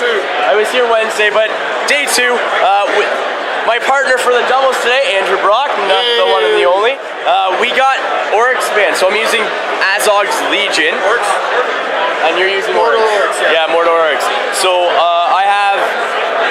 I was here Wednesday, but day 2, with my partner for the doubles today, Andrew Brock, not the one and the only. We got Oryx band, so I'm using Azog's Legion. Oryx? And you're using Mordor Oryx. Oryx, yeah. Mordor Oryx. So I have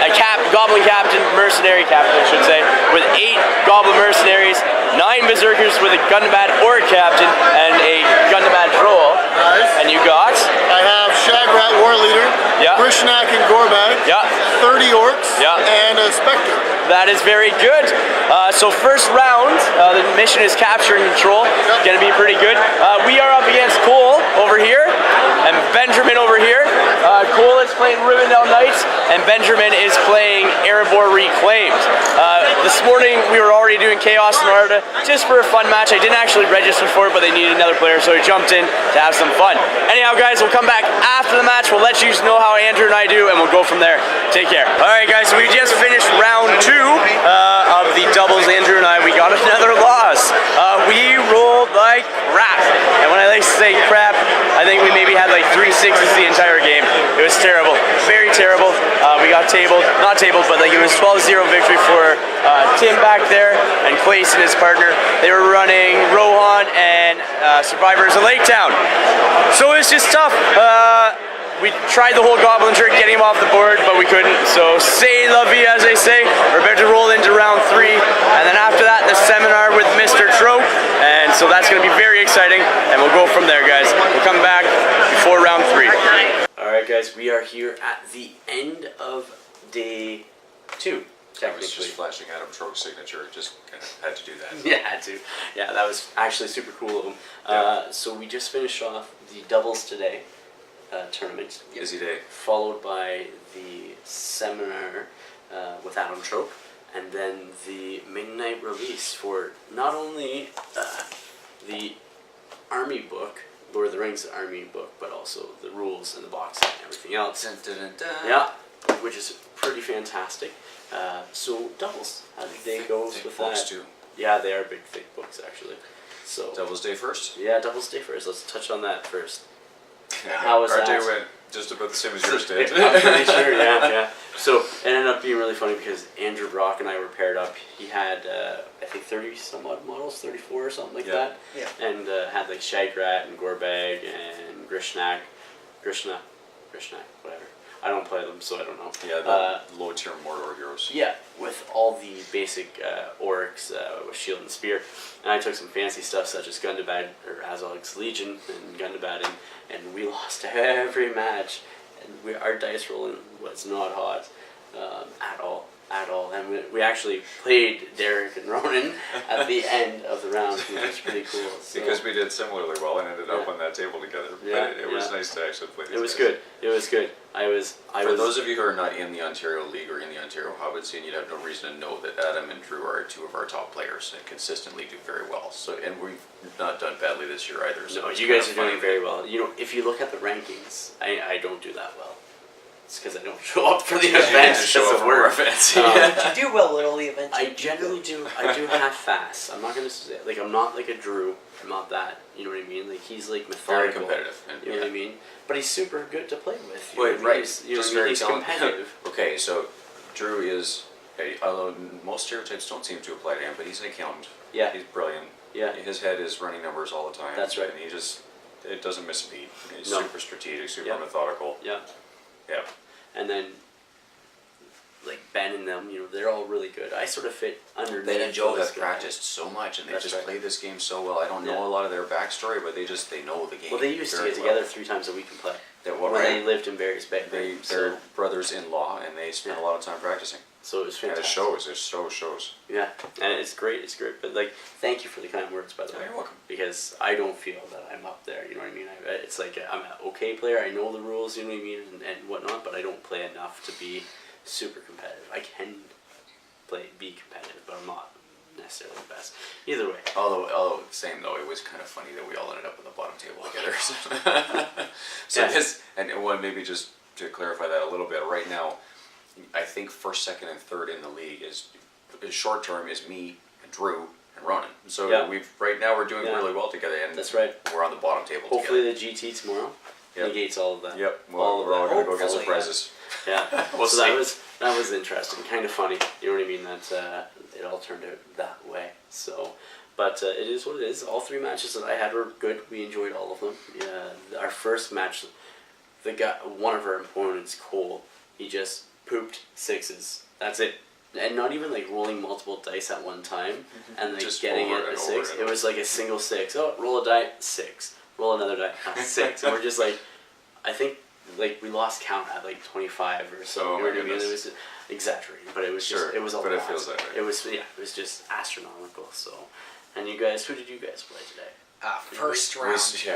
a Goblin Captain, Mercenary Captain, I should say, with 8 Goblin Mercenaries, 9 Berserkers with a Gundabad Orc Captain, and a Gundabad Droll. Nice. And you got? I have Shagrat War Leader, Yeah. Grishnak and Gorbag, Yeah. 30 Orcs, Yeah. and a Spectre. That is very good. So first round, the mission is capture and control. Gonna be pretty good. We are up against Cole over here, and Benjamin over here. Cole is playing Rivendell Knights, and Benjamin is playing Erebor Reclaimed. This morning we were already doing Chaos and Arda just for a fun match. I didn't actually register for it, but they needed another player, so I jumped in to have some fun. Anyhow, guys, we'll come back after the match. We'll let you know how Andrew and I do, and we'll go from there. Take care. All right, guys, so we just finished round 2 of the doubles. Andrew and I, we got another loss. We rolled like crap, and when I like to say crap, I think we maybe had like 3 6s the entire game. It was terrible, very terrible. We got tabled, not tabled, but like it was 12-0 victory for Tim back there and Clayson, his partner. They were running Rohan and Survivors of Lake Town, so it was just tough. We tried the whole goblin trick, getting him off the board, but we couldn't. So say la vie, as they say. We're about to roll into round 3, and then after that, the seminar with Mr. Trope, and so that's going to be very exciting, and we'll go from there, guys. We'll come back before round 3. All right, guys, we are here at the end of day 2. I was just flashing Adam Trope's signature, just kind of had to do that. Yeah, had to. Yeah, that was actually super cool of him. So we just finished off the doubles today. Tournament. Busy day. Followed by the seminar with Adam Trope, and then the midnight release for not only the Army book, Lord of the Rings Army book, but also the rules and the box and everything else. Dun, dun, dun, dun. Yeah, which is pretty fantastic. So doubles, how did they go with books that? too. Yeah, they are big, thick books actually. So Doubles day first? yeah, doubles day first. Let's touch on that first. Yeah, How was our that? day went just about the same as yours did. I'm pretty sure, yeah. So it ended up being really funny because Andrew Brock and I were paired up. He had, I think, 30 some odd models, 34 or something like that. Yeah. And had like Shagrat and Gorbag and Grishnak, whatever. I don't play them, so I don't know. Yeah, the low tier Mordor heroes. Yeah, with all the basic orcs with shield and spear. And I took some fancy stuff such as Gundabad, or Azog's Legion, and Gundabad, and we lost every match. And our dice rolling was not hot at all. And we actually played Derek and Ronan at the end of the round, which was pretty cool. So. Because we did similarly well and ended up on that table together. Yeah, But it was nice to actually play these It was guys. good. It was good. For those of you who are not in the Ontario League or in the Ontario Hobbit scene, you'd have no reason to know that Adam and Drew are 2 of our top players and consistently do very well. So, and we've not done badly this year either. So No, it's you kind guys of are doing funny. very well. You know, if you look at the rankings, I don't do that well. It's because I don't show up for the events. To show up for our events. You do well at all the events. I generally do. I do half-fast. I'm not gonna say like I'm not like a Drew. I'm not that. You know what I mean? Like he's like Very methodical. competitive. And, You know what I mean? But he's super good to play with. You Wait, know what I mean? right. He's, you know Just what I mean? very He's talented. competitive. Okay, so Drew is, although most stereotypes don't seem to apply to him, but he's an accountant. Yeah. He's brilliant. Yeah. His head is running numbers all the time. That's right. And it doesn't miss a beat. He's No. super strategic, super Yeah. methodical. Yeah. Yeah. And then, like Ben and them, you know, they're all really good. I sort of fit underneath. Ben and Joe those have guys. practiced so much, and they That's just right. play this game so well. I don't know Yeah. a lot of their backstory, but they know the game. Well, they used to very get well. together 3 times a week and play. They're When they lived in various bedrooms. They're brothers-in-law, and they spend a lot of time practicing. So it was And it fantastic. shows. It so shows. Yeah, and it's great. It's great. But like, thank you for the kind words, by the way. You're welcome. Because I don't feel that I'm up there. You know what I mean? It's like I'm an okay player. I know the rules. You know what I mean, and whatnot. But I don't play enough to be super competitive. I can be competitive, but I'm not necessarily the best. Either way. Although same though, it was kind of funny that we all ended up on the bottom table together. So Yeah. this, and one maybe just to clarify that a little bit. Right now, I think first, second, and third in the league is short term is me and Drew and Ronan. So Yeah. right now we're doing Yeah. really well together, and That's right. we're on the bottom table Hopefully together. the GT tomorrow Yep. negates all of that. Yep, all of we're all that. gonna go get some Hopefully. prizes. Yeah. We'll so see. that was interesting, kind of funny. You know what I mean? That it all turned out that way. So, but it is what it is. All three matches that I had were good. We enjoyed all of them. Yeah. Our first match, one of our opponents, Cole, he just pooped sixes. That's it. And not even like rolling multiple dice at one time and like Just getting over it and a over six. and It was like a single six. Oh, roll a die, six. Roll another die, six. And we're just like, I think like we lost count at like 25 or so. Oh You know my what I mean? It goodness. was exaggerating, but it was Sure, just, it was a but lot. it feels that way. It was just astronomical. So, and you guys, who did you guys play today? First round.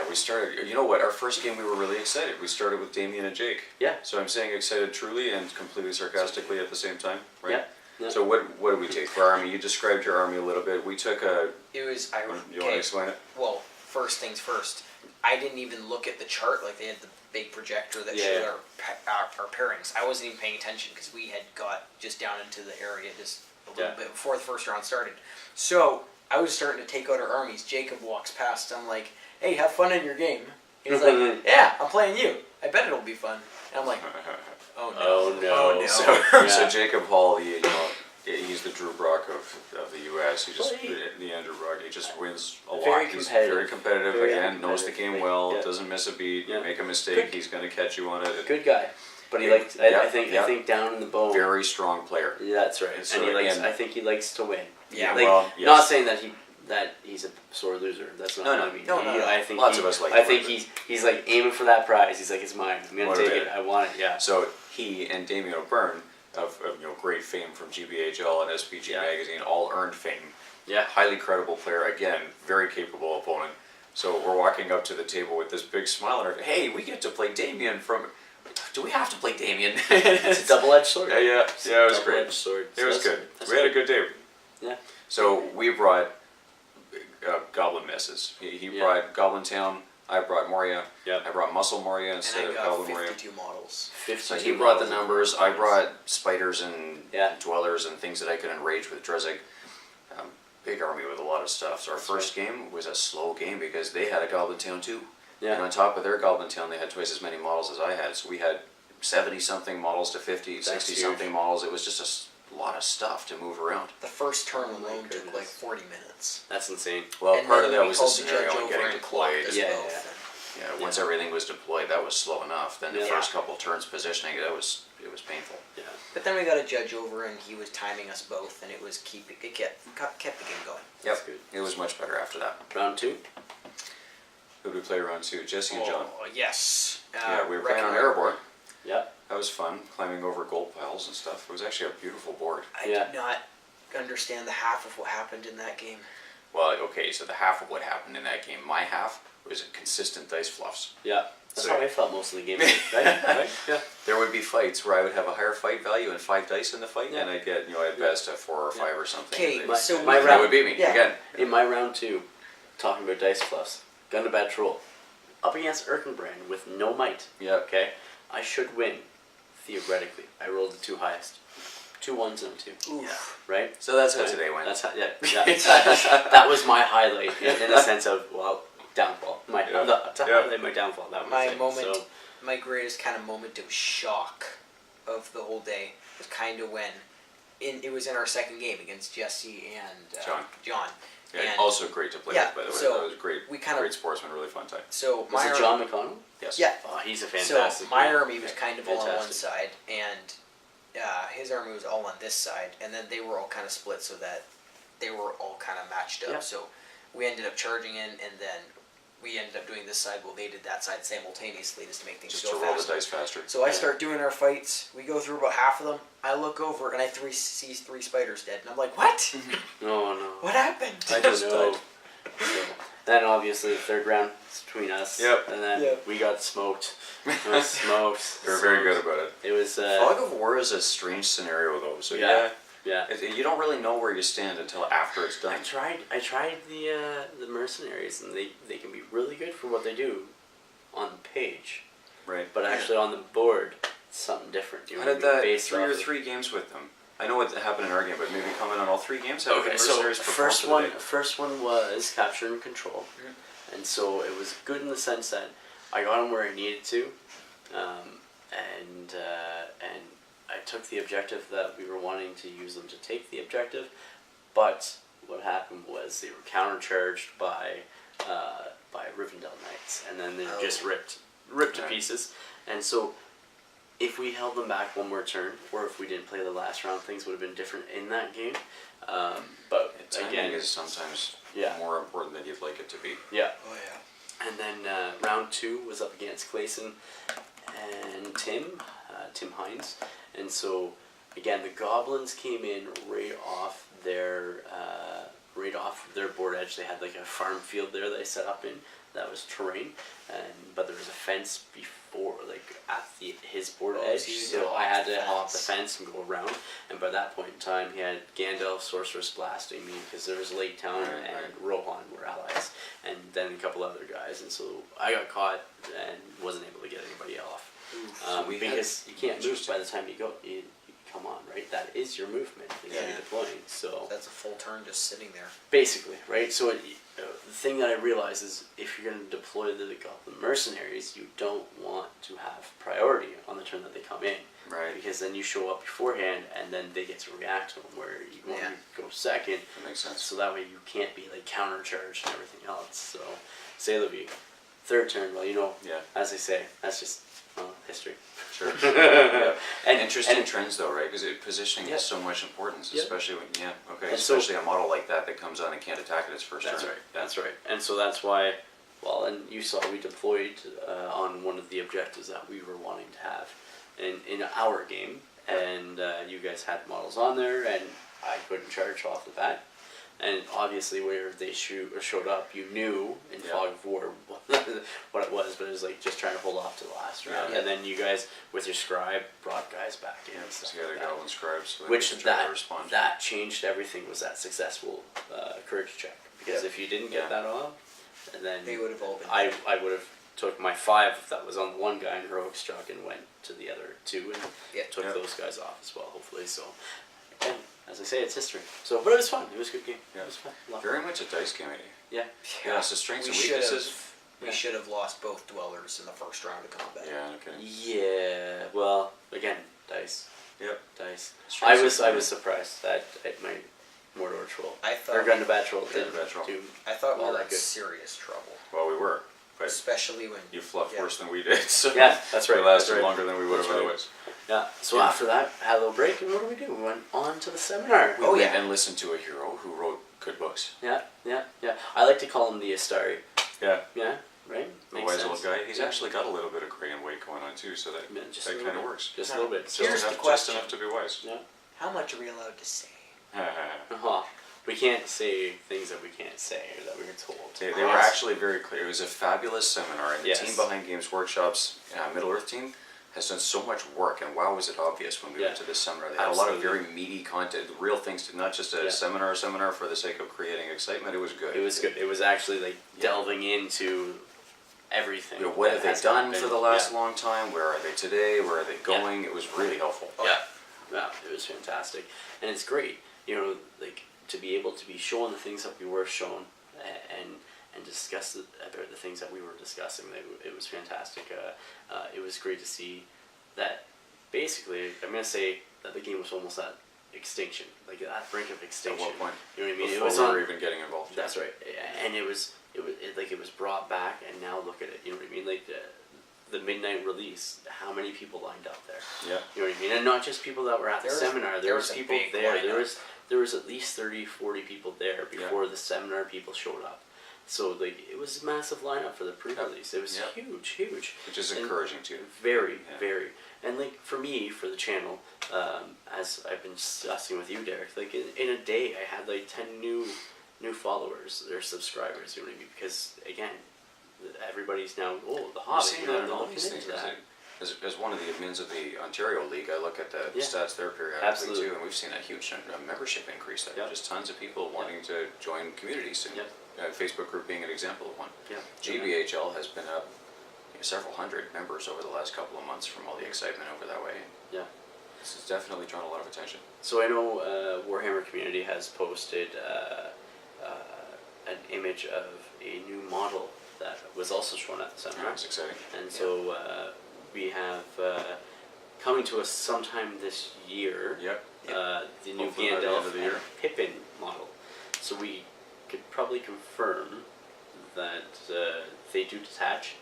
We started. You know what? Our first game, we were really excited. We started with Damien and Jake. Yeah. So I'm saying excited truly and completely sarcastically at the same time, right? Yeah. So what did we take for our army? You described your army a little bit. We took a. It was. You want to Okay. explain it? Well, first things first. I didn't even look at the chart. Like they had the big projector that showed our pairings. I wasn't even paying attention because we had got just down into the area just a little bit before the first round started. So I was starting to take out our armies. Jacob walks past. I'm like, "Hey, have fun in your game." He's like, "Yeah, I'm playing you. I bet it'll be fun." And I'm like, "Oh no! Oh, no. Oh no!" So, so Yeah. Jacob Hall, he's the Drew Brock of the U.S. He just Well, the Andrew Brock. He just wins a Very lot. He's competitive. very competitive. Very Again, knows the competitive. game well. Yeah. Doesn't miss a beat. Yeah. You make a mistake, Good. he's going to catch you on it. Good guy, but he Yeah. liked. I think down in the bone. Very strong player. Yeah, that's right. So, And he likes. and- I think he likes to win. Yeah, Like, well, yes. not saying that he's a sore loser. That's not No, what no. I mean. No, no, no. I think Lots of us like I to think win, he's like aiming for that prize. He's like, it's mine. I'm gonna take Motivated. it. I want it. Yeah. So he and Damien O'Byrne of great fame from GBHL and SPG magazine, all earned fame. Yeah. Highly credible player. Again, very capable opponent. So we're walking up to the table with this big smile on our face. Hey, we get to play Damien from. Do we have to play Damien? It's a double-edged sword. Yeah, it was Double-edged great. sword. It was that's good. That's We had a good day. Yeah. So we brought Goblin Messes. He Yeah. brought Goblin Town. I brought Moria. Yep. I brought Muscle Moria And instead I of got Goblin Moria. 52 models. 52 So he brought the models. numbers. I brought spiders and Yeah. dwellers and things that I could enrage with Drezig. Big army with a lot of stuff. So our first game was a slow game because they had a Goblin Town too. And Yeah. on top of their Goblin Town, they had twice as many models as I had. So we had 70-something models to 50, That's 60-something models. It was just lot of stuff to move around. The first turn Oh my alone took goodness. like 40 minutes. That's insane. Well, And part then of that we was the called the scenario judge and over getting and clocked deployed. us Yeah, both. yeah. Yeah, once everything was deployed, that was slow enough. Then the Yeah. first couple turns positioning, it was painful. Yeah. But then we got a judge over and he was timing us both, and it was kept the game going. That's Yep, good. it was much better after that. Round two. Who did we play round two? Jesse and John. Oh, yes. Yeah, we were playing on Airborne. Yep. That was fun, climbing over gold piles and stuff. It was actually a beautiful board. I Yeah. did not understand the half of what happened in that game. Well, okay, so the half of what happened in that game, my half, was consistent dice fluffs. Yeah. That's So- how I felt most of the game. Right? Yeah. There would be fights where I would have a higher fight value and 5 dice in the fight, Yeah. and I'd get, at best a 4 or 5 or something. Okay, and they- so my that round- would beat me yeah. again. In my round two, talking about dice fluffs, gun to bad troll, up against Erkenbrand with no might. Yep. Okay, I should win, theoretically. I rolled the two highest, 2 1s and a 2. Oof. Right. So that's how today went. That's how. Yeah. That was my highlight in the sense of downfall. To highlight my downfall. That was My it. moment, So, my greatest kind of moment of shock of the whole day was kind of when it was in our second game against Jesse and John. Yeah, And also great to play yeah, with, by the way. so That was great. we kind of- great sportsman, really fun time. so was my it John McConnell? Yes. Yeah. Oh, he's a So fantastic. my man. army was kind of all on one Fantastic. side, and his army was all on this side, and then they were all kind of split so that they were all kind of matched up. Yeah. So we ended up charging in, and then we ended up doing this side while they did that side simultaneously, just to make things Just go to roll faster. the dice faster. So I start doing our fights. We go through about half of them. I look over and I see 3 spiders dead, and I'm like, "What? Oh no. What happened?" I just No. died. So, then obviously the third round is between us. Yep. And then Yep. we got smoked. We got smoked. They were very good about it. It was. Fog of War is a strange scenario, though. So Yeah. Yeah. you don't really know where you stand until after it's done. I tried the mercenaries, and they can be really good for what they do on the page, Right. but actually on the board, it's something different. You How know, did that based 3 or off of- 3 games with them? I know what happened in our game, but maybe comment on all 3 games. How did the Okay, so mercenaries perform first for the one, day? first one was capture and control, and so it was good in the sense that I got him where I needed to, and took the objective that we were wanting to use them to take the objective, but what happened was they were countercharged by Rivendell Knights, and then they were just ripped to pieces. And so, if we held them back one more turn, or if we didn't play the last round, things would have been different in that game. But Timing again, is sometimes more important than you'd like it to be. yeah. Oh yeah. And then round 2 was up against Clayson and Tim Hines. And so, again, the Goblins came in right off their board edge. They had like a farm field there that they set up in. That was terrain, but there was a fence before, like at his board edge. So I had to hop the fence and go around. And by that point in time, he had Gandalf, Sorceress blasting me because there was Lake Town and Rohan were allies, and then a couple other guys. And so I got caught and wasn't able to get anybody off because you can't move by the time you go. You come on, right? That is your movement. You're deploying. So That's a full turn just sitting there. basically, right? So the thing that I realize is if you're going to deploy the Goblin mercenaries, you don't want to have priority on the turn that they come in. Right. Because then you show up beforehand and then they get to react to them, where you want to go second. That makes sense. So that way you can't be like countercharged and everything else. So, say la vie. Third turn, well, as they say, that's just history. Sure. And interesting trends though, right? Because positioning has so much importance, especially when especially a model like that comes on and can't attack it its first That's turn. right. That's right. And so that's why, and you saw we deployed on one of the objectives that we were wanting to have in our game, and you guys had models on there, and I couldn't charge off the bat. And obviously, where they showed up, you knew in Fog of War what it was, but it was like just trying to hold off to the last round. And then you guys, with your scribe, brought guys back in. And stuff Together, like that. Goblin scribes. So Which respond. that changed everything. Was that successful courage check? Because if you didn't get that off, and then They would have all been I would have took my 5 that was on the one guy in heroic struck and went to the other 2 and took those guys off as well. Hopefully, so. Again, as I say, it's history. So, but it was fun. It was a good game. Yeah. It was fun. Very much a dice game. Yeah. Yeah. So strengths and weaknesses. We should have lost both dwellers in the first round of combat. Yeah. Okay. Yeah. Well, again, dice. Yep. Dice. Strengths I was surprised that my Mordor troll I thought or Gundabad troll didn't Gundabad troll. do. I thought we all were that in good. serious trouble, Well, we were, but especially when you fluffed worse than we did. So Yeah, that's right. It lasted that's right. longer than we would have That's right. otherwise. Yeah. So after that, had a little break, and what do? We went on to the seminar. We went and listened to a hero who wrote good books. Yeah. I like to call him the Astari. Yeah. Yeah. Right. The wise old guy. He's actually got a little bit of gray and white going on too, so that Just a that little kind of bit. works. Just a little bit. Here's the Just question. enough to be wise. Yeah. how much are we allowed to say? We can't say things that we can't say or that we were told. They were actually very clear. It was a fabulous seminar, and the Yes. team behind Games Workshop's Middle Earth team has done so much work, and wow, was it obvious when we went to this seminar. They had a lot of very meaty content, real things, not just a seminar for the sake of creating excitement. It was good. It was good. It was actually like delving into everything. What have they has done happened. for the last long time? Where are they today? Where are they going? It was really helpful. Yeah, it was fantastic, and it's great. Like to be able to be shown the things that we were shown, and discuss the things that we were discussing. It was fantastic. It was great to see that. Basically, I'm gonna say that the game was almost at extinction, like at brink of extinction. At what point? You know what I mean? Before It was we were even getting involved. That's right, and it was brought back, and now look at it. You know what I mean? Like the midnight release. How many people lined up there? Yeah. You know what I mean? And not just people that were at the seminar. There was a people big there. lineup. There was at least 30, 40 people there before the seminar people showed up. So like it was a massive lineup for the pre-release. It was huge. Which is encouraging too. Very. And like for me, for the channel, as I've been discussing with you, Derek, like in a day I had like 10 new followers or subscribers. You know what I mean? Because again, everybody's now the hobby. Seeing that in all these things. As one of the admins of the Ontario League, I look at the stats there periodically too, and we've seen a huge membership increase there. Just tons of people wanting to join communities, and Facebook group being an example of one. GBHL has been up several hundred members over the last couple of months from all the excitement over that way. This has definitely drawn a lot of attention. So I know Warhammer Community has posted an image of a new model that was also shown at the seminar. That's exciting. And so we have coming to us sometime this year. Yep. The new Hopefully by the end Gandalf of the and year. Pippin model. So we could probably confirm that they do detach,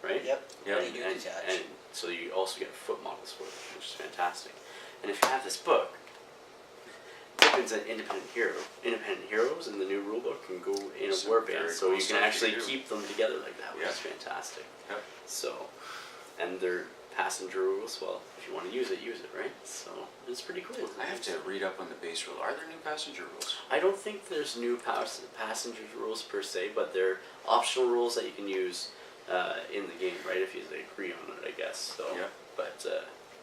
right? Yep. Yep. They do detach. And so you also get foot models for it, which is fantastic. And if you have this book, Pippin's an independent hero. Independent heroes in the new rulebook can go in a Some war very band, so cool you stuff can you actually can do. keep them together like that, which Yeah. is fantastic. Yep. So, and they're passenger rules. Well, if you want to use it, right? So it's pretty cool. I have to read up on the base rule. Are there new passenger rules? I don't think there's new passenger rules per se, but they're optional rules that you can use in the game, right? If you agree on it, I guess. So, Yeah. but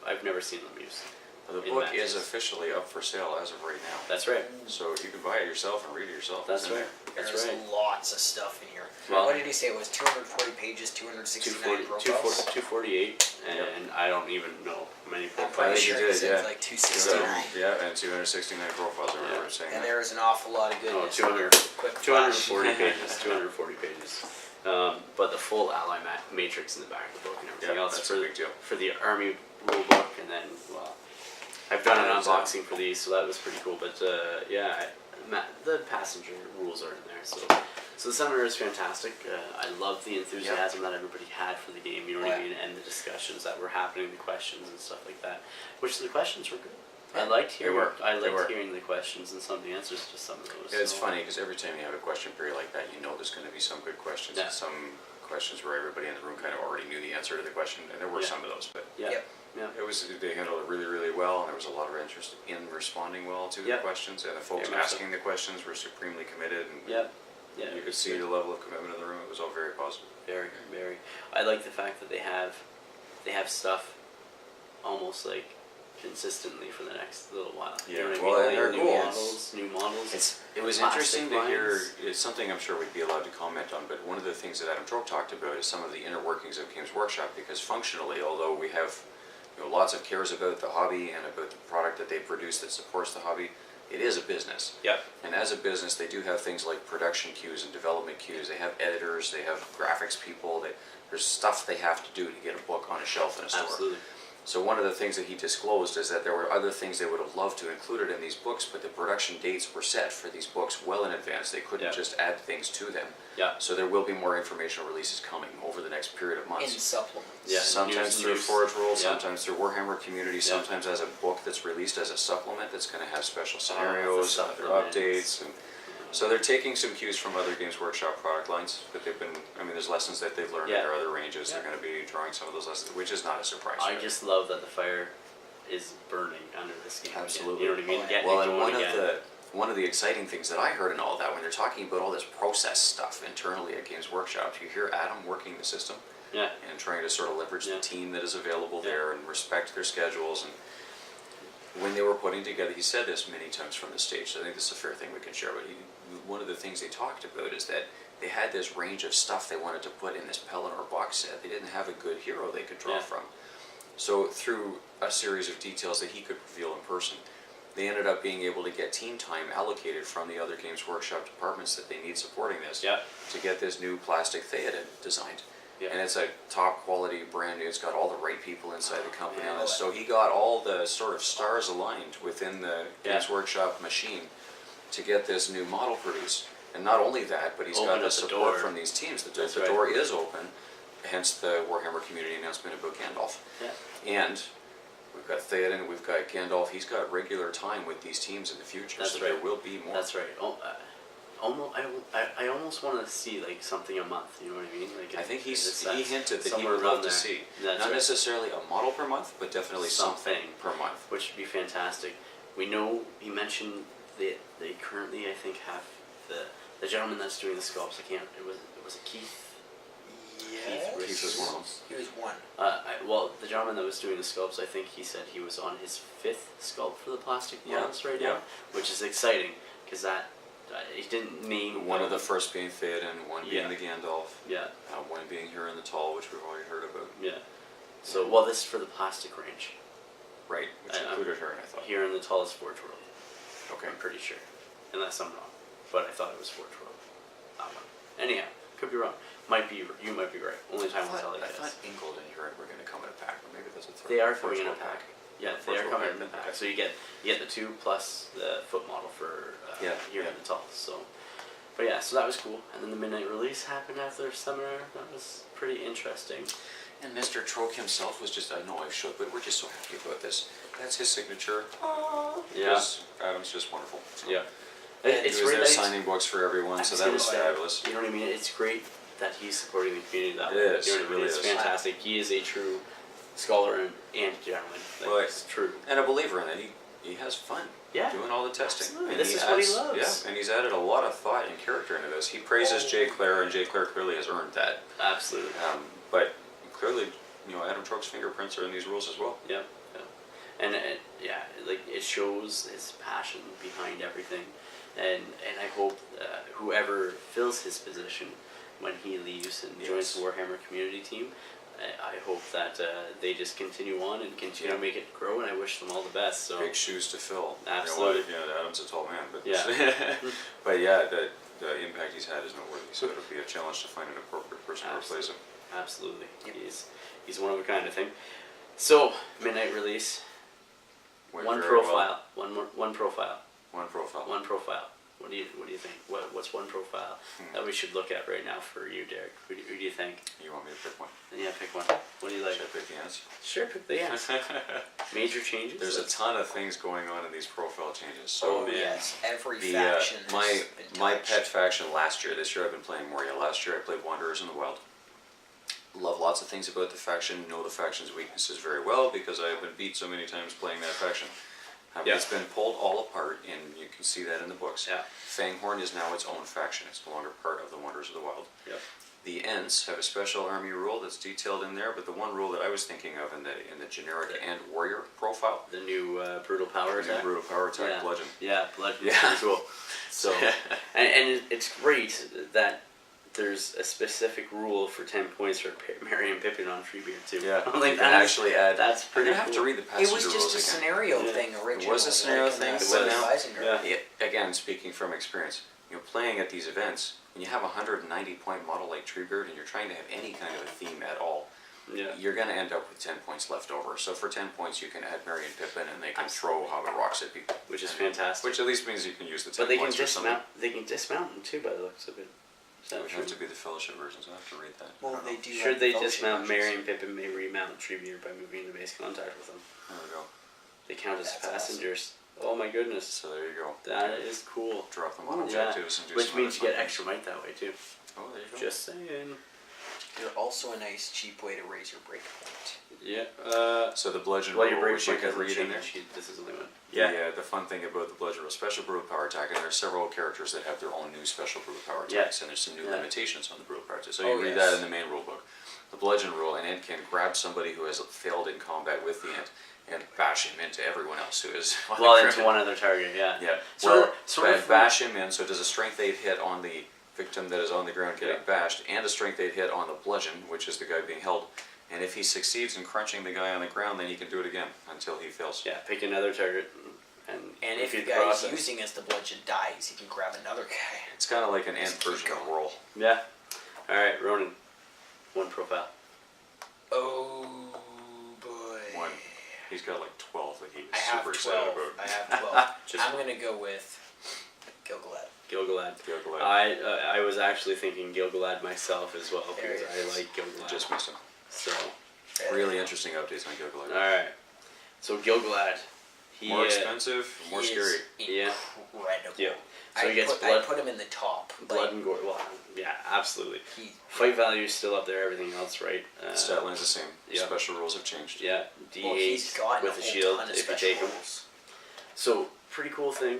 I've never seen them used. Well, the In book matches. is officially up for sale as of right now. That's right. So you can buy it yourself and read it yourself. That's It's in right. there. That's There's right. lots of stuff in here. Well- What did he say? It was 240 pages, 269 profiles. 248, and I don't even know how many I'm profiles. pretty think sure you he did, said yeah. like 269. Yeah, and 269 profiles. I remember Yeah. saying And that. there is an awful lot of Oh, goodness. 200, Quick flash. 240 pages. 240 pages. But the full ally matrix in the back of the book and everything Yeah, else that's for a big deal. for the army rule book, and then well, I've done an Yeah, unboxing for these, so that was pretty cool. But yeah, the passenger rules are in there, so the seminar is fantastic. I love the enthusiasm that everybody had for the game, you know what I mean, and the discussions that were happening, the questions and stuff like that. Which the questions were good. I liked hearing. were. I They were. liked hearing the questions and some of the answers to some of those. Yeah, it's so- funny because every time you have a question period like that, you know there's going to be some good questions Yeah. and some questions where everybody in the room kind of already knew the answer to the question, and there were Yeah. some of those, but Yeah. Yep. Yeah. they handled it really, really well, and there was a lot of interest in responding well to Yeah. the questions, and the folks Very much so. asking the questions were supremely committed, and Yeah. Yeah. you could see the level of commitment in the room. It was all very positive. Very, very. I like the fact that they have stuff almost like consistently for the next little while. You know Yeah, what I well, mean? and they're Like cool. new models. It was Plastic interesting to hear. lines. It's something I'm sure we'd be allowed to comment on, but one of the things that Adam Troke talked about is some of the inner workings of Games Workshop, because functionally, although we have lots of cares about the hobby and about the product that they produce that supports the hobby, it is a business. Yep. And as a business, they do have things like production queues and development queues. They have editors, they have graphics people. There's stuff they have to do to get a book on a shelf in a store. Absolutely. So one of the things that he disclosed is that there were other things they would have loved to include in these books, but the production dates were set for these books well in advance. They couldn't Yeah. just add things to them. Yeah. So there will be more informational releases coming over the next period of In months. supplements. Yeah. Sometimes news- through news. Forge Rules, Yeah. sometimes through Warhammer Community, Yeah. sometimes as a book that's released as a supplement that's going to have special the scenarios, other supplements. updates. And so they're taking some cues from other Games Workshop product lines, but there's lessons that they've learned in Yeah. their other ranges. Yeah. They're going to be drawing some of those lessons, which is not a surprise. I right? just love that the fire is burning under this game. again. Absolutely. You know what I mean? Oh, yeah. Getting Well, it and going again. one of the exciting things that I heard in all that, when they're talking about all this process stuff internally at Games Workshop, you hear Adam working the system Yeah. and trying to sort of leverage Yeah. the team that is available Yeah. there and respect their schedules. And when they were putting together, he said this many times from the stage, so I think this is a fair thing we can share, but one of the things they talked about is that they had this range of stuff they wanted to put in this Pelennor box set. They didn't have a good hero they could draw Yeah. from. So through a series of details that he could reveal in person, they ended up being able to get team time allocated from the other Games Workshop departments that they need supporting this Yeah. to get this new plastic Theoden designed. Yeah. And it's a top quality, brand new, it's got all the right people inside the company on man. this. So he got all the sort of stars aligned within the Yeah. Games Workshop machine to get this new model produced. And not only that, but he's Open got up the the support door. from these teams. The That's the right. door is open, hence the Warhammer community announcement about Gandalf. Yeah. And we've got Theoden, we've got Gandalf. He's got regular time with these teams in the future, That's so right. there will be more. That's right. I almost want to see like something a month. You know what I mean? Like I think he it's hinted that he somewhere would love around to there. see, That's not right. necessarily a model per month, but definitely something per month. Which would be fantastic. We know he mentioned that they currently, I think, have the gentleman that's doing the sculpts. It was Keith. Yes. Keith was one of them. He was one. Well, the gentleman that was doing the sculpts, I think he said he was on his 5th sculpt for the plastic Yeah, models right yeah. now, which is exciting because that he didn't name One of the first being Theoden, one being Yeah. the Gandalf, Yeah, one being here in the Tall, which we've already heard about. yeah. So well, this is for the plastic range. Right, which I- included her, I thought. Here in the Tall is Forge World. Okay. I'm pretty sure, unless I'm wrong, but I thought it was Forge World. That one. Anyhow, could be wrong. might be right. Only time will tell. I thought Ingold and Urine were going to come in a pack, but maybe that's a third. They are first coming in a one pack. Yeah, First they are one coming pack, in a then pack. pack. So you get the 2 plus the foot model for Urine and Tall. So, but yeah, so that was cool. And then the midnight release happened after their seminar. That was pretty interesting. And Mr. Troke himself was just, I know I should, but we're just so happy about this. That's his signature. Yeah. Because Adam's just wonderful. So Yeah. It's It's was great there that signing books for everyone, so that was fabulous. You know what I mean? It's great that he's supporting the community that It way. is, You know it what I mean? really It's is. fantastic. He is a true scholar and gentleman. Like, Well, it's true. And a believer in it. He has fun Yeah. doing all the testing. Absolutely. And This is what he loves. Yeah, and he's added a lot of thought and character into this. He praises Jay Clare, and Jay Clare clearly has earned that. Absolutely. But clearly, Adam Troke's fingerprints are in these rules as well. Yeah. And like it shows his passion behind everything, and I hope whoever fills his position when he leaves and joins the Warhammer community team, I hope that they just continue on and continue to make it grow, and I wish them all the best. So Big shoes to fill. Absolutely. Adam's a tall man, but Yeah. but yeah, the impact he's had is noteworthy. So it'll be a challenge to find an appropriate person to replace him. Absolutely, he's one of a kind, I think. So midnight release. Went One very profile. well. One profile. One profile. One profile. What do you think? What's one profile that we should look at right now for you, Derek? Who do you think? You want me to pick one? Yeah, pick one. What do you like? Should I pick the ants? Sure, pick the ants. Major changes. There's a ton of things going on in these profile changes. So Oh yes, every faction has been my touched. pet faction last year. This year I've been playing Moria. Last year I played Wanderers in the Wild. Love lots of things about the faction. Know the faction's weaknesses very well because I have been beat so many times playing that faction. It's been pulled all apart, and you can see that in the books. Yeah. Fanghorn is now its own faction. It's no longer part of the Wanderers of the Wild. Yep. The Ents have a special army rule that's detailed in there, but the one rule that I was thinking of in the generic and warrior profile, The new brutal power the attack. brutal power attack, Yeah. bludgeon. Yeah, bludgeon. Yeah. Pretty cool. So, and it's great that there's a specific rule for 10 points for Merry and Pippin on Treebeard too. Yeah, like you can actually add. That's I'm pretty gonna have cool. to read the It passenger was just rules a again. scenario Yeah. thing originally. It was a scenario like, thing, and but now- Weisinger. Yeah. Again, speaking from experience, playing at these events, when you have a 190-point model like Treebeard and you're trying to have any kind of a theme at all, Yeah. you're going to end up with 10 points left over. So for 10 points, you can add Merry and Pippin, and they can throw Hobbit rocks at people. Which is fantastic. Which at least means you can use the 10 But they can points for something. dismount. They can dismount them too, by the looks of it. Is It that would true? have to be the Fellowship versions. I'll have to read that. Well, I don't they know. do. Should have they fellowship dismount versions. Merry and Pippin may remount Treebeard by moving into base contact with them. There we go. They count as That's passengers. Oh my goodness. So there you go. That is cool. Drop them on Yeah. objectives and do Which some means you other get fun extra might that way too. things. Oh, there you go. Just saying. They're also a nice, cheap way to raise your break point. Yeah. So the bludgeon Well, rule, your break which you point can doesn't read in there. change. This is the only one. The fun thing about the bludgeon rule, special brutal power attack, and there are several characters that have their own new special brutal power Yeah. attacks, and there's some new Yeah. limitations on the brutal power attack. So you Oh, read yes. that in the main rule book. The bludgeon rule, an ant can grab somebody who has failed in combat with the ant and bash him into everyone else who is. Well, into one other target. Yeah. Yeah. Sort of bash him in. So it does a strength 8 hit on the victim that is on the ground getting bashed, and a strength 8 hit on the bludgeon, which is the guy being held. And if he succeeds in crunching the guy on the ground, then he can do it again until he fails. Yeah. Pick another target and And if the repeat guy he's process. using as the bludgeon dies, he can grab another guy. It's kind of like an ant Just keep version of going. whirl. Yeah. All right, Ronan. One profile. Oh boy. One. He's got like 12 that he's I have super 12. excited about. I have 12. Just I'm gonna go with Gilgalad. Gilgalad. Gilgalad. I was actually thinking Gilgalad myself as well There because he I is. like Gilgalad. Just missed him. So. Really interesting updates on Gilgalad. All right. So Gilgalad. He, More expensive, more He scary. is Yeah. incredible. Yeah. So he gets I blood, put him in the top. blood Like, and gore. Well, yeah, absolutely. he, Fight value is still up there. Everything else, right? Stat line's the same. yeah. Special rules have changed. Yeah. D8 well, he's gotten with a a whole shield ton of if you special take him. rules. So pretty cool thing.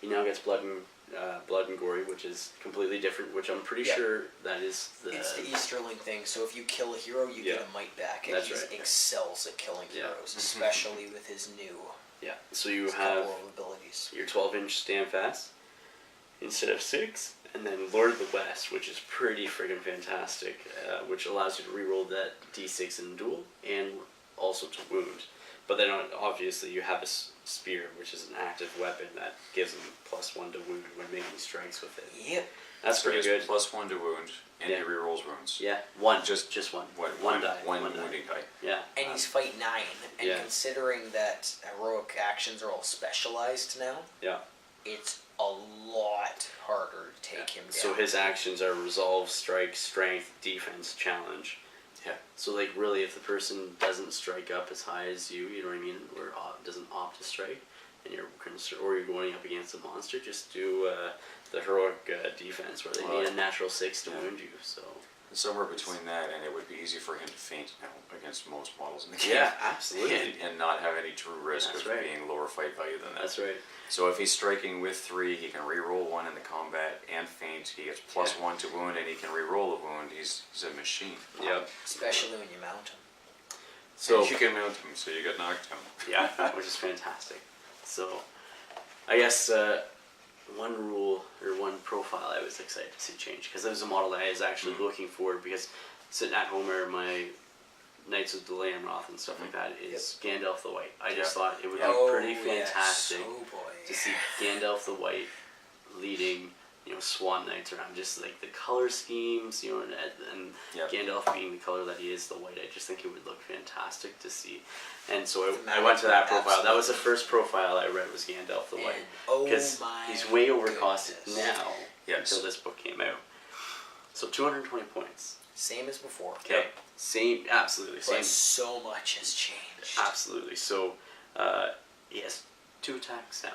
He now gets blood and gory, which is completely different. Which I'm pretty Yeah. sure that is the. It's the Easterling thing. So if you kill a hero, you get Yeah. a might back, and That's he right. excels at killing Yeah. heroes, especially with his new Yeah. So you have couple of abilities. your 12-inch stand fast instead of 6, and then Lord of the West, which is pretty friggin' fantastic, which allows you to reroll that d6 in duel and also to wound. But then obviously you have a spear, which is an active weapon that gives him +1 to wound when making strikes with it. Yep. That's So pretty he has good. +1 to wound, and Yeah. he rerolls wounds. Yeah, one. Just- Just one. One die. One One die. wounding die. Yeah. And he's fight 9, and Yeah. considering that heroic actions are all specialized now, Yeah. it's a lot harder to take him down. So his actions are resolve, strike, strength, defense, challenge. Yeah. So like really, if the person doesn't strike up as high as you know what I mean, or doesn't opt to strike, and or you're going up against a monster, just do the heroic defense where they need a natural 6 to wound you. So Somewhere between that, and it would be easy for him to feint now against most models in the game. yeah, absolutely. and not have any true risk That's of right. being lower fight value than that. That's right. So if he's striking with 3, he can re-roll 1 in the combat and feint. He gets +1 to wound, and he can re-roll a wound. He's a machine. Yep. Especially when you mount him. So And you can mount him, so you get knocked down. yeah, which is fantastic. So I guess one rule or one profile I was excited to see change, because it was a model that I was actually looking for, because sitting at home or my Knights of the Lamroth and stuff like that is Gandalf the White. I just thought it would be pretty fantastic to see Gandalf the White leading, Swan Knights around. Just like the color schemes, and Gandalf being the color that he is, the white. I just think it would look fantastic to see. And so I went to that profile. That was the first profile I read, was Gandalf the White. Because he's way overcosted now until this book came out. So 220 points. Same as before. Okay. Same, absolutely. Same. But so much has changed. Absolutely. So he has 2 attacks now.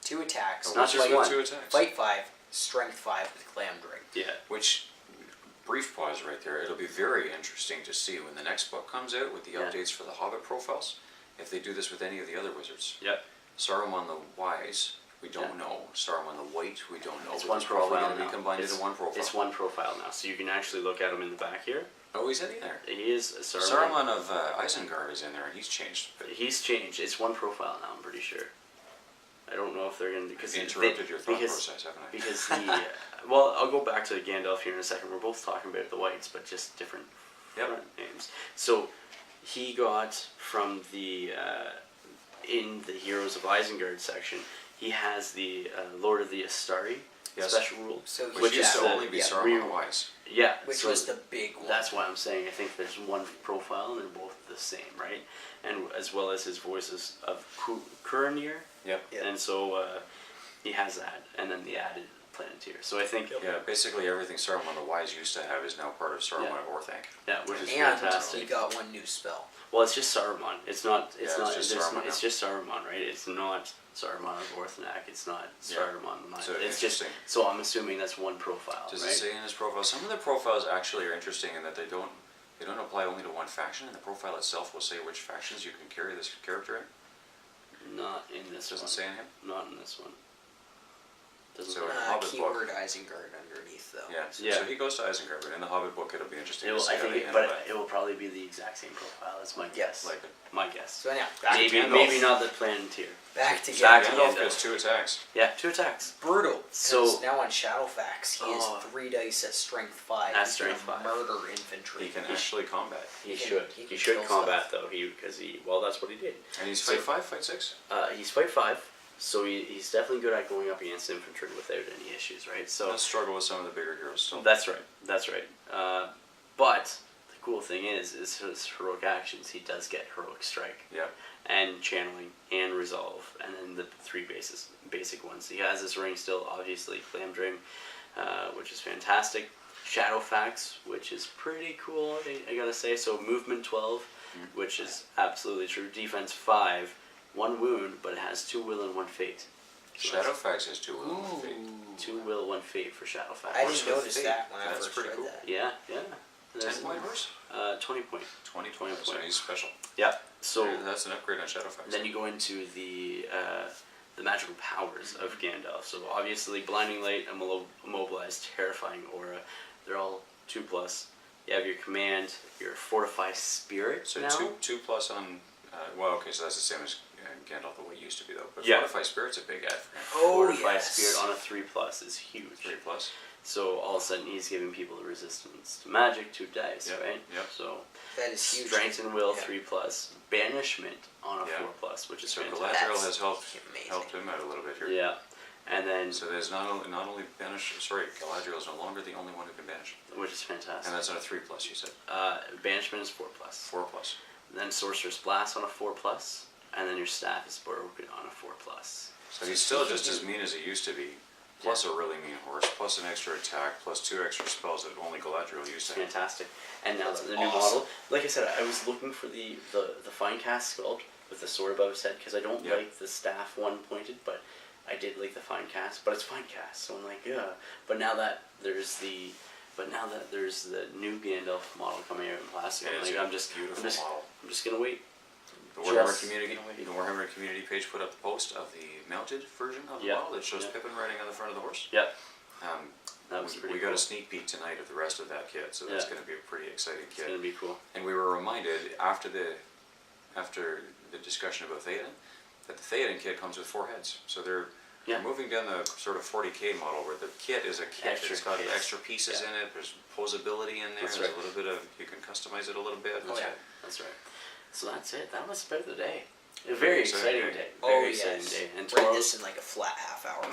2 attacks. Not just one. 2 attacks. Fight 5, strength 5 with Glamdring. Yeah. Which, brief pause right there, it'll be very interesting to see when the next book comes out with the updates for the Hobbit profiles, if they do this with any of the other wizards. Yep. Saruman the Wise, we don't know. Saruman the White, we don't know. It's but one it's probably profile going to now. be combined into one profile. It's one profile now, so you can actually look at him in the back here. Oh, he's in there. He is Saruman. Saruman of Isengard is in there, and he's changed. But He's changed. It's one profile now, I'm pretty sure. I don't know if they're going to... because interrupted your thought process, haven't I? Because well, I'll go back to Gandalf here in a second. We're both talking about the Whites, but just different front names. So he got from the... in the Heroes of Isengard section, he has the Lord of the Astari special rule. So which used to the- only be Saruman the Wise. Yeah. Which so was the big one. That's why I'm saying I think there's one profile and they're both the same, right? And as well as his voices of Kuranir. Yep. And so he has that, and then the added Planeteer. So I think Yeah, basically everything Saruman the Wise used to have is now part of Saruman of Orthanc. which is and fantastic. he got one new spell. Well, it's just Saruman. It's not. It's Yeah, not. it's just It's, Saruman it's now. just Saruman, right? It's not Saruman of Orthanc. It's not Saruman. So it's just. interesting. So I'm assuming that's one profile, Does right? it say in his profile? Some of the profiles actually are interesting in that they don't apply only to one faction, and the profile itself will say which factions you can carry this character in. Not in this Doesn't one. say in him? Not in this one. Doesn't So say. in the Hobbit Keyword book. Isengard underneath though. Yeah. So he goes to Isengard, but in the Hobbit book it'll be interesting It to will, see I how think, they handle that. it will probably be the exact same profile. That's my guess. Like it. My guess. So now, back Maybe to maybe not the Planeteer. Back to Back to Gandalf. Gandalf gets 2 attacks. Yeah, 2 attacks. Brutal. So- So now on Shadowfax, he Oh. has 3 dice at strength 5. At He's strength gonna 5. Murder infantry. He can actually combat. He He should. can He should kill combat stuff. though. Well, that's what he did. And he's So- fight 5, fight 6? He's fight 5, so he's definitely good at going up against infantry without any issues, right? So Let's struggle with some of the bigger heroes still. that's right. That's right. But the cool thing is his heroic actions. He does get heroic strike Yeah. and channeling and resolve, and then the 3 basic ones. He has this ring still, obviously, Glamdring, which is fantastic. Shadowfax, which is pretty cool, I gotta say. So movement 12, which is absolutely true. Defense 5, 1 wound, but it has 2 will and 1 fate. So that's Shadowfax has 2 will and 1 fate. 2 will, 1 fate for Shadowfax. I What's didn't with notice fate? that when I That's first pretty read cool. that. Yeah. 10 point horse? 20 point. 20 20 points. So point. he's special. Yeah. So That's an upgrade on Shadowfax. then you go into the magical powers of Gandalf. So obviously, blinding light, immobilized, terrifying aura. They're all 2+. You have your command, your fortify spirit. So now. 2 plus on. Well, okay, so that's the same as Gandalf the White used to be though. But Yeah. Fortify Spirit's a big add for him. Oh, Fortify yes. spirit on a 3+ is huge. 3 plus. So all of a sudden he's giving people the resistance to magic, 2 dice, Yep, right? yep. So That is huge. strength and will, Yeah. 3+. Banishment on a Yeah. 4+, which is So fantastic. Galadriel That's has helped amazing. him out a little bit here. Yeah. And then, So there's not only banish. Sorry, Galadriel is no longer the only one who can banish, which is fantastic. and that's on a 3+. You said Banishment is 4+. 4+. Then Sorcerer's Blast on a 4+, and then your staff is broken on a 4+. So he's still just as mean as he used to be, plus a really mean horse, plus an extra attack, plus 2 extra spells that only Galadriel used to have. Fantastic. And now the new awesome. model. Like I said, I was looking for the fine cast sculpt with the sword above his head because I don't like the staff one pointed, but I did like the fine cast. But it's fine cast, so I'm like, yeah. But now that there's the new Gandalf model coming out in plastic, I'm just gonna wait. The Warhammer community page put up the post of the mounted version of the model that shows Pippin riding on the front of the horse. Yep. That was we got a sneak peek tonight of the rest of that kit, so that's going to be a pretty exciting kit. It's gonna be cool. And we were reminded after the discussion about Theoden that the Theoden kit comes with 4 heads. So they're moving down the sort of 40K model where the kit is a kit. It's got extra pieces in it. There's posability in there. That's There's a little bit of, you can customize it a little bit. That's right. So that's it. That was about the day. A very exciting day. Oh, exciting yes. day. And Read tomorrow, this in like a flat half hour.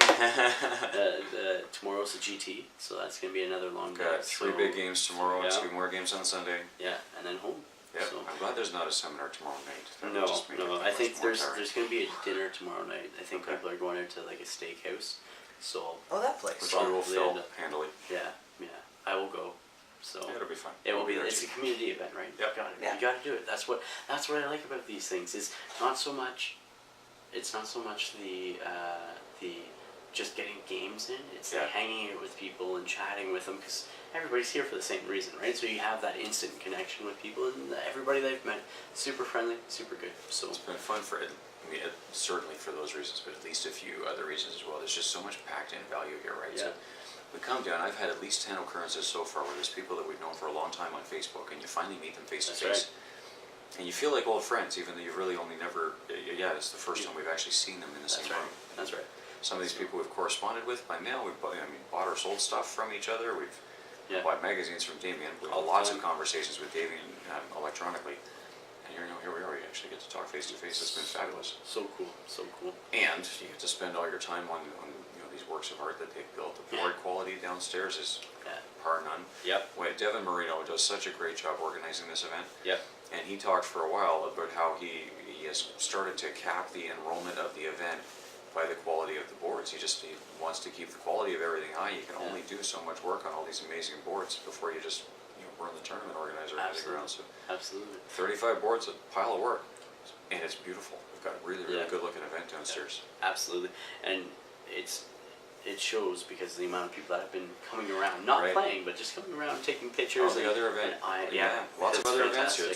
tomorrow's a GT, so that's gonna be another long day. Got 3 big games tomorrow and 2 more games on Sunday. Yeah, and then home. Yeah, So. I'm glad there's not a seminar tomorrow night. That would No, just make it no. that I much think more there's tiring. gonna be a dinner tomorrow night. I think people are going out to like a steakhouse. So Oh, that place. Which we will probably fill end up- handily. yeah, I will go. So Yeah, it'll be fun. it will be. It's a community event, right? Yep. You gotta do it. That's what I like about these things. Is not so much. It's not so much the just getting games in. It's like hanging out with people and chatting with them because everybody's here for the same reason, right? So you have that instant connection with people and everybody they've met, super friendly, super good. So It's been fun for, certainly for those reasons, but at least a few other reasons as well. There's just so much packed in value here, right? So we come down, I've had at least 10 occurrences so far where there's people that we've known for a long time on Facebook and you finally meet them face to face. And you feel like old friends, even though you've really only never, it's the first time we've actually seen them in the same room. That's right. Some of these people we've corresponded with by mail, we've bought or sold stuff from each other, we've bought magazines from Damien, we've had lots of conversations with Damien electronically. And here we are, we actually get to talk face to face. It's been fabulous. So cool, so cool. And you get to spend all your time on these works of art that they've built. The board quality downstairs is par none. Yep. Devin Marino does such a great job organizing this event. Yep. And he talked for a while about how he has started to cap the enrollment of the event by the quality of the boards. He wants to keep the quality of everything high. You can only do so much work on all these amazing boards before you just burn the tournament organizer out of the ground. So Absolutely. 35 boards, a pile of work, and it's beautiful. We've got a really good looking event downstairs. Absolutely, and it shows because the amount of people that have been coming around, not playing, but just coming around, taking pictures. All the other event. Lots of other events here.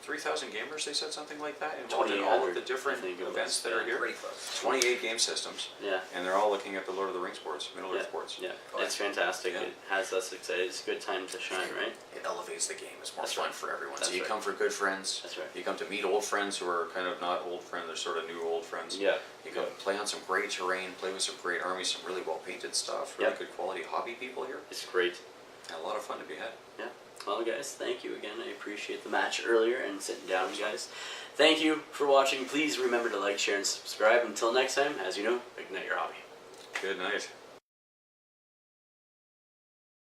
3,000 gamers, they said something like that, involved in all of the different events that are here. Pretty close. 28 game systems. Yeah. And they're all looking at the Lord of the Rings boards, Middle-earth boards. Yeah, it's fantastic. It has us excited. It's a good time to shine, right? It elevates the game. It's more fun for everyone. So you right. come for good friends. That's right. You come to meet old friends who are kind of not old friends, they're sort of new old friends. Yeah. You come play on some great terrain, play with some great armies, some really well painted stuff, really good quality hobby people here. It's great. And a lot of fun to be had. Yeah. Well, guys, thank you again. I appreciate the match earlier and sitting down, guys. Thank you for watching. Please remember to like, share, and subscribe. Until next time, as you know, ignite your hobby. Good night.